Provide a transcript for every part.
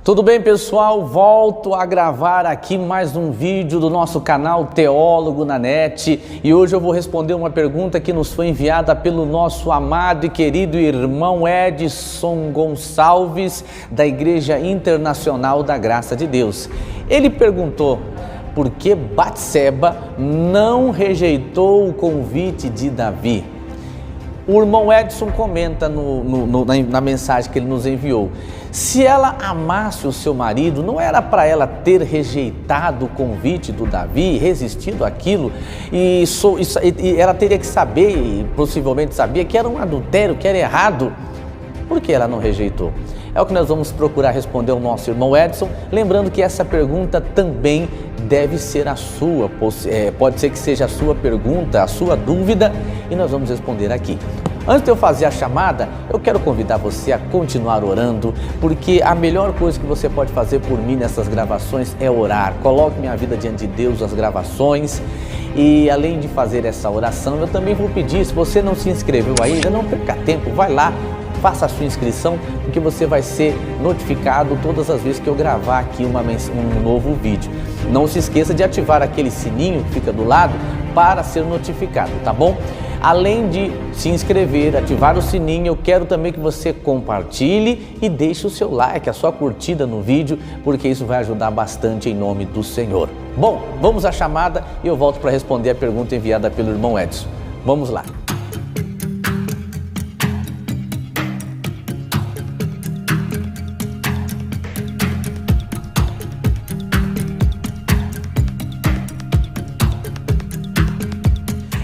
Tudo bem, pessoal? Volto a gravar aqui mais um vídeo do nosso canal Teólogo na Net e hoje eu vou responder uma pergunta que nos foi enviada pelo nosso amado e querido irmão Edson Gonçalves, da Igreja Internacional da Graça de Deus. Ele perguntou por que Batseba não rejeitou o convite de Davi. O irmão Edson comenta na mensagem que ele nos enviou. Se ela amasse o seu marido, não era para ela ter rejeitado o convite do Davi, resistido àquilo, e ela teria que saber, e possivelmente sabia, que era um adultério, que era errado. Por que ela não rejeitou? É o que nós vamos procurar responder ao nosso irmão Edson, lembrando que essa pergunta também deve ser a sua, pode ser que seja a sua pergunta, a sua dúvida, e nós vamos responder aqui. Antes de eu fazer a chamada, eu quero convidar você a continuar orando, porque a melhor coisa que você pode fazer por mim nessas gravações é orar. Coloque minha vida diante de Deus, as gravações, e além de fazer essa oração, eu também vou pedir, se você não se inscreveu ainda, não perca tempo, vai lá, faça a sua inscrição, porque você vai ser notificado todas as vezes que eu gravar aqui um novo vídeo. Não se esqueça de ativar aquele sininho que fica do lado para ser notificado, tá bom? Além de se inscrever, ativar o sininho, eu quero também que você compartilhe e deixe o seu like, a sua curtida no vídeo, porque isso vai ajudar bastante em nome do Senhor. Bom, vamos à chamada e eu volto para responder a pergunta enviada pelo irmão Edson. Vamos lá.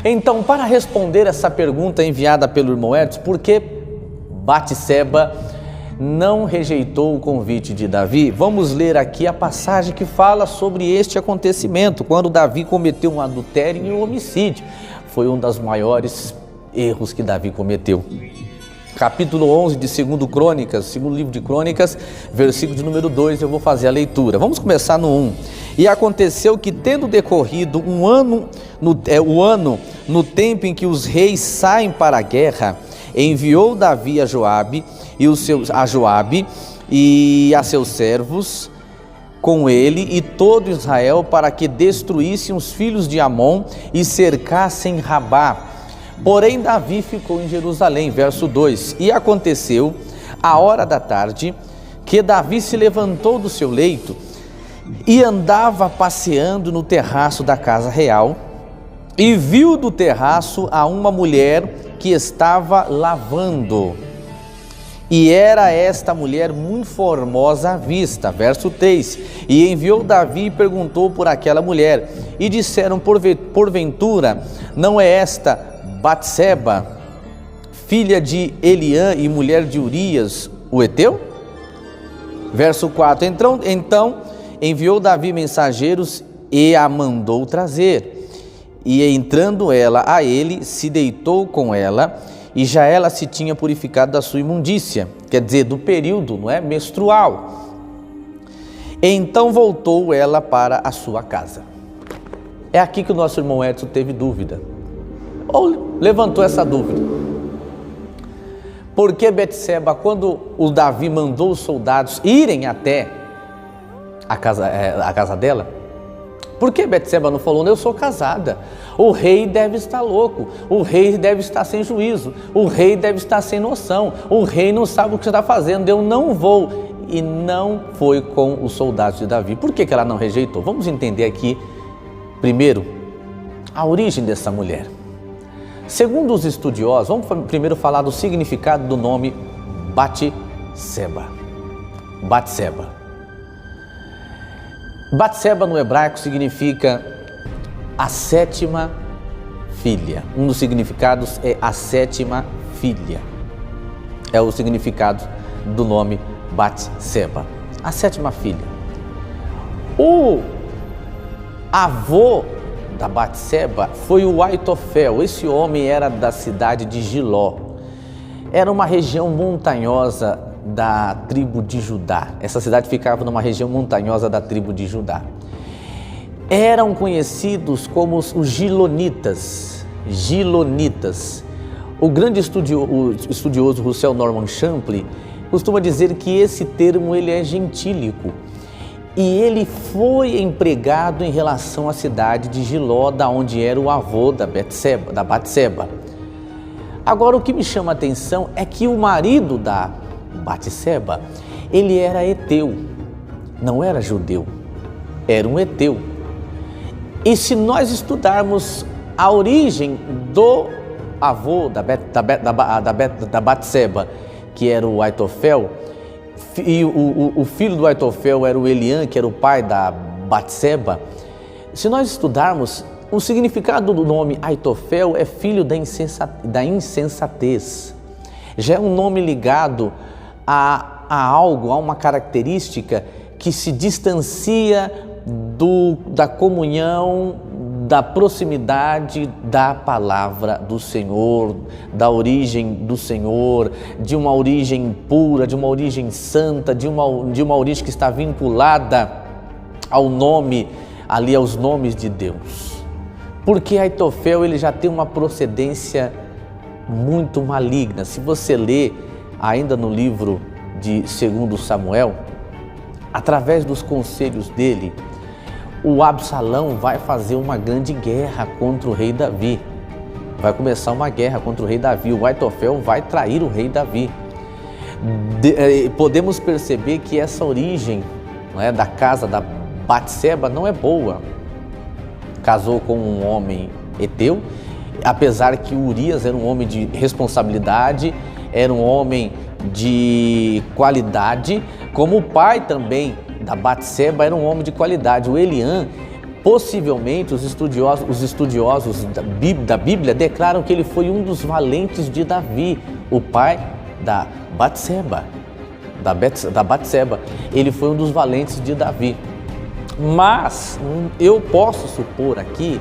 Então, para responder essa pergunta enviada pelo irmão Edson, por que Batseba não rejeitou o convite de Davi? Vamos ler aqui a passagem que fala sobre este acontecimento, quando Davi cometeu um adultério e um homicídio. Foi um dos maiores erros que Davi cometeu. Capítulo 11 de segundo livro de Crônicas, versículo de número 2, eu vou fazer a leitura. Vamos começar no 1. E aconteceu que, tendo decorrido o ano no tempo em que os reis saem para a guerra, enviou Davi a Joabe e a seus servos com ele e todo Israel para que destruíssem os filhos de Amon e cercassem Rabá. Porém, Davi ficou em Jerusalém, verso 2. E aconteceu, à hora da tarde, que Davi se levantou do seu leito e andava passeando no terraço da casa real e viu do terraço a uma mulher que estava lavando. E era esta mulher muito formosa à vista, verso 3. E enviou Davi e perguntou por aquela mulher. E disseram, porventura, não é esta Batseba, filha de Eliã e mulher de Urias, o heteu? Verso 4. Então enviou Davi mensageiros e a mandou trazer. E entrando ela a ele, se deitou com ela, e já ela se tinha purificado da sua imundícia, quer dizer, do período, não é, menstrual. Então voltou ela para a sua casa. É aqui que o nosso irmão Edson teve dúvida, ou levantou essa dúvida. Por que Batseba, quando o Davi mandou os soldados irem até a casa dela, por que Batseba não falou, eu sou casada, o rei deve estar louco, o rei deve estar sem juízo, o rei deve estar sem noção, o rei não sabe o que está fazendo, eu não vou. E não foi com os soldados de Davi. Por que ela não rejeitou? Vamos entender aqui, primeiro, a origem dessa mulher. Segundo os estudiosos, vamos primeiro falar do significado do nome Batseba. Batseba no hebraico significa a sétima filha. Um dos significados é a sétima filha. É o significado do nome Batseba, a sétima filha. O avô da Batseba foi o Aitofel. Esse homem era da cidade de Giló. Era uma região montanhosa da tribo de Judá. Essa cidade ficava numa região montanhosa da tribo de Judá. Eram conhecidos como os Gilonitas. O grande estudioso Russell Norman Champlin costuma dizer que esse termo ele é gentílico e ele foi empregado em relação à cidade de Giló, da onde era o avô da Batseba. Agora, o que me chama a atenção é que o marido da Batseba, ele era heteu, não era judeu, era um heteu. E se nós estudarmos a origem do avô da Batseba, que era o Aitofel, e o filho do Aitofel era o Eliã, que era o pai da Batseba, se nós estudarmos, o significado do nome Aitofel é filho da insensatez. Já é um nome ligado a algo, a uma característica que se distancia da comunhão, da proximidade da palavra do Senhor, da origem do Senhor, de uma origem pura, de uma origem santa, de uma origem que está vinculada ao nome, ali aos nomes de Deus. Porque Aitofel ele já tem uma procedência muito maligna. Se você ler ainda no livro de 2 Samuel, através dos conselhos dele, o Absalão vai fazer uma grande guerra contra o rei Davi. Vai começar uma guerra contra o rei Davi. O Aitofel vai trair o rei Davi. Podemos perceber que essa origem, não é, da casa da Batseba não é boa. Casou com um homem heteu, apesar que Urias era um homem de responsabilidade, era um homem de qualidade, como o pai também da Batseba era um homem de qualidade. O Eliã, possivelmente, os estudiosos da Bíblia declaram que ele foi um dos valentes de Davi, o pai da Batseba. Ele foi um dos valentes de Davi. Mas eu posso supor aqui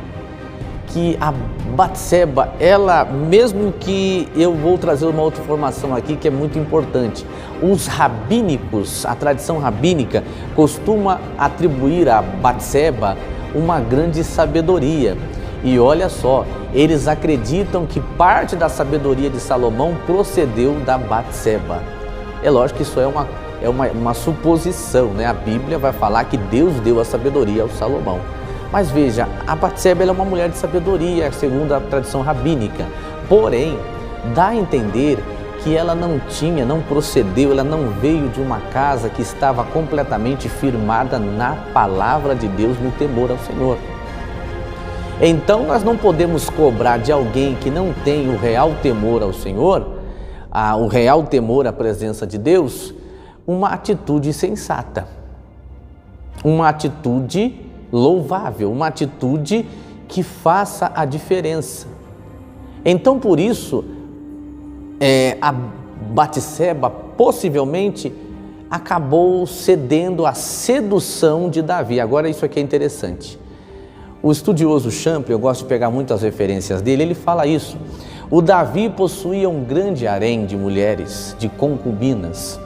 que a Batseba, ela, mesmo que eu vou trazer uma outra informação aqui que é muito importante, os rabínicos, a tradição rabínica costuma atribuir a Batseba uma grande sabedoria. E olha só, eles acreditam que parte da sabedoria de Salomão procedeu da Batseba. É lógico que isso é uma suposição, né? A Bíblia vai falar que Deus deu a sabedoria ao Salomão. Mas veja, a Batseba é uma mulher de sabedoria, segundo a tradição rabínica. Porém, dá a entender que ela não procedeu, ela não veio de uma casa que estava completamente firmada na palavra de Deus, no temor ao Senhor. Então, nós não podemos cobrar de alguém que não tem o real temor ao Senhor, o real temor à presença de Deus, uma atitude sensata, uma atitude louvável, uma atitude que faça a diferença. Então, por isso, a Batseba possivelmente acabou cedendo à sedução de Davi. Agora, isso aqui é interessante. O estudioso Champlin, eu gosto de pegar muitas referências dele, ele fala isso. O Davi possuía um grande harém de mulheres, de concubinas.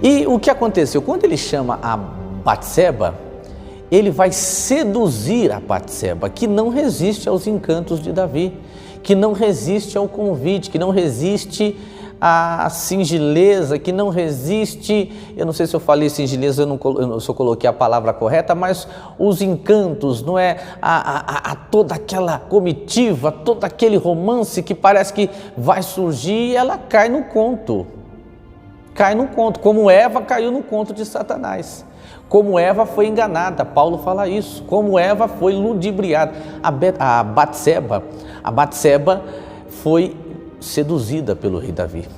E o que aconteceu? Quando ele chama a Batseba, ele vai seduzir a Batseba, que não resiste aos encantos de Davi, que não resiste ao convite, que não resiste à singeleza, que não resiste, eu não sei se eu falei singeleza, se eu coloquei a palavra correta, mas os encantos, não é? A toda aquela comitiva, todo aquele romance que parece que vai surgir e ela cai no conto. Cai no conto, como Eva caiu no conto de Satanás. Como Eva foi enganada, Paulo fala isso, como Eva foi ludibriada. A Batseba foi seduzida pelo rei Davi.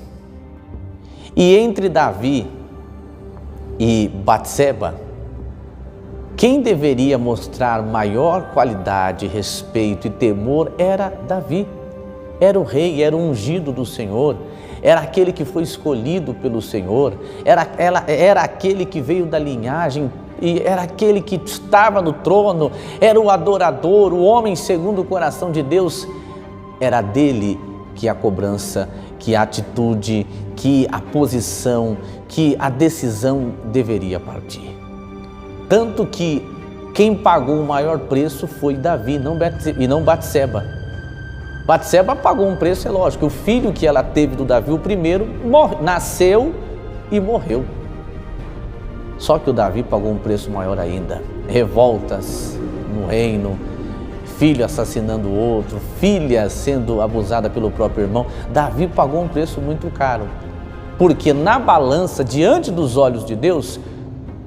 E entre Davi e Batseba, quem deveria mostrar maior qualidade, respeito e temor era Davi. Era o rei, era o ungido do Senhor, era aquele que foi escolhido pelo Senhor, era aquele que veio da linhagem, e era aquele que estava no trono, era o adorador, o homem segundo o coração de Deus. Era dele que a cobrança, que a atitude, que a posição, que a decisão deveria partir. Tanto que quem pagou o maior preço foi Davi e não Batseba. Batseba pagou um preço, é lógico. O filho que ela teve do Davi, o primeiro, nasceu e morreu. Só que o Davi pagou um preço maior ainda. Revoltas no reino, filho assassinando o outro, filha sendo abusada pelo próprio irmão. Davi pagou um preço muito caro. Porque na balança, diante dos olhos de Deus,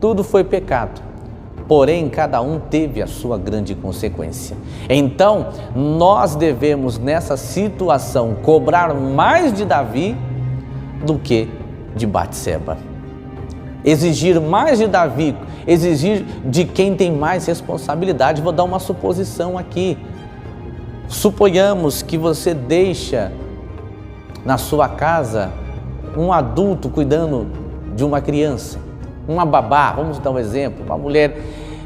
tudo foi pecado. Porém, cada um teve a sua grande consequência. Então, nós devemos, nessa situação, cobrar mais de Davi do que de Batseba. Exigir mais de Davi, exigir de quem tem mais responsabilidade. Vou dar uma suposição aqui. Suponhamos que você deixa na sua casa um adulto cuidando de uma criança, uma babá, vamos dar um exemplo, uma mulher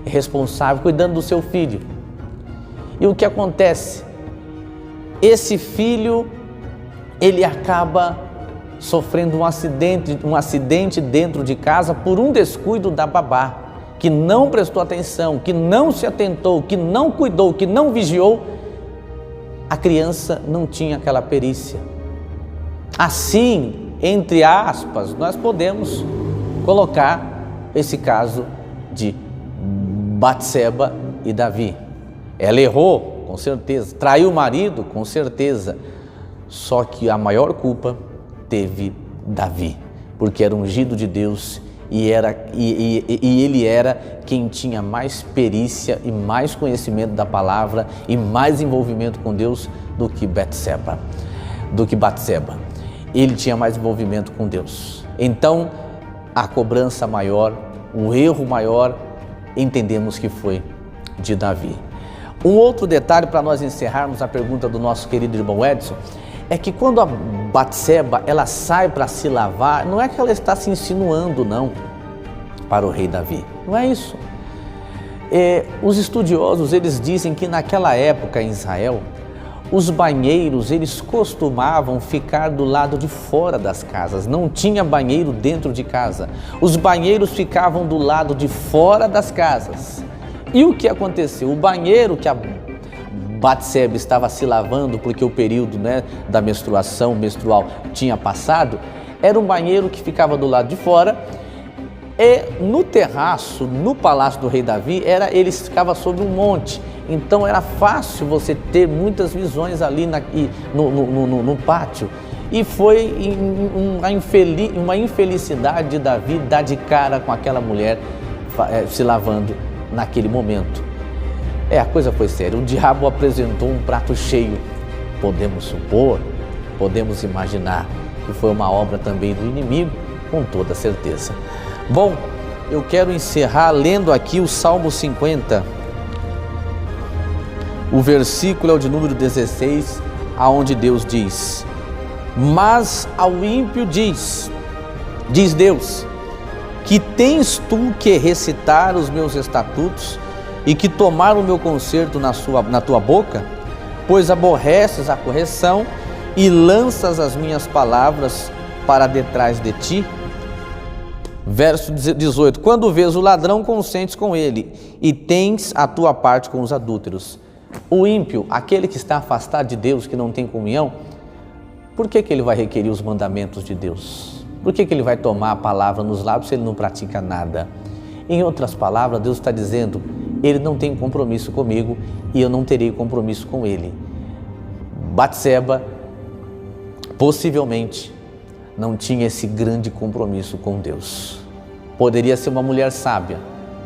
responsável cuidando do seu filho. E o que acontece? Esse filho, ele acaba sofrendo um acidente dentro de casa por um descuido da babá, que não prestou atenção, que não se atentou, que não cuidou, que não vigiou. A criança não tinha aquela perícia. Assim, entre aspas, nós podemos colocar esse caso de Batseba e Davi. Ela errou, com certeza, traiu o marido, com certeza, só que a maior culpa teve Davi, porque era ungido de Deus e ele era quem tinha mais perícia e mais conhecimento da palavra e mais envolvimento com Deus do que Batseba. Ele tinha mais envolvimento com Deus. Então, a cobrança maior, o erro maior, entendemos que foi de Davi. Um outro detalhe para nós encerrarmos a pergunta do nosso querido irmão Edson, é que quando a Batseba, ela sai para se lavar, não é que ela está se insinuando, não, para o rei Davi. Não é isso. Os estudiosos, eles dizem que naquela época em Israel, os banheiros, eles costumavam ficar do lado de fora das casas, não tinha banheiro dentro de casa. Os banheiros ficavam do lado de fora das casas. E o que aconteceu? O banheiro que a Batseba estava se lavando, porque o período da menstruação menstrual tinha passado, era um banheiro que ficava do lado de fora. E no terraço, no palácio do rei Davi, ele ficava sobre um monte. Então era fácil você ter muitas visões ali no pátio. E foi uma infelicidade de Davi dar de cara com aquela mulher se lavando naquele momento. A coisa foi séria. O diabo apresentou um prato cheio. Podemos supor, podemos imaginar que foi uma obra também do inimigo, com toda certeza. Bom, eu quero encerrar lendo aqui o Salmo 50. O versículo é o de número 16, aonde Deus diz: mas ao ímpio diz Deus, que tens tu que recitar os meus estatutos e que tomar o meu conserto na tua boca, pois aborreces a correção e lanças as minhas palavras para detrás de ti. Verso 18, quando vês o ladrão, consentes com ele e tens a tua parte com os adúlteros. O ímpio, aquele que está afastado de Deus, que não tem comunhão, por que ele vai requerer os mandamentos de Deus? Por que ele vai tomar a palavra nos lábios se ele não pratica nada? Em outras palavras, Deus está dizendo, ele não tem compromisso comigo e eu não terei compromisso com ele. Batseba, possivelmente, não tinha esse grande compromisso com Deus. Poderia ser uma mulher sábia,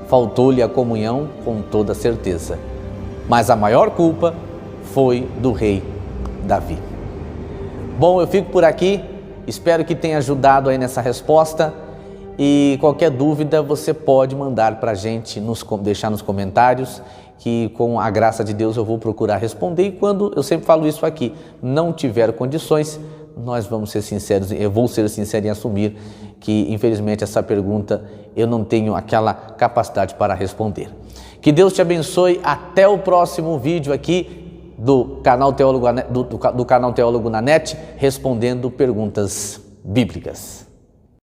faltou-lhe a comunhão com toda certeza. Mas a maior culpa foi do rei Davi. Bom, eu fico por aqui, espero que tenha ajudado aí nessa resposta e qualquer dúvida você pode mandar para a gente, deixar nos comentários, que com a graça de Deus eu vou procurar responder e quando, eu sempre falo isso aqui, não tiver condições, nós vamos ser sinceros, eu vou ser sincero em assumir que infelizmente essa pergunta eu não tenho aquela capacidade para responder. Que Deus te abençoe, até o próximo vídeo aqui do canal Teólogo na Net, respondendo perguntas bíblicas.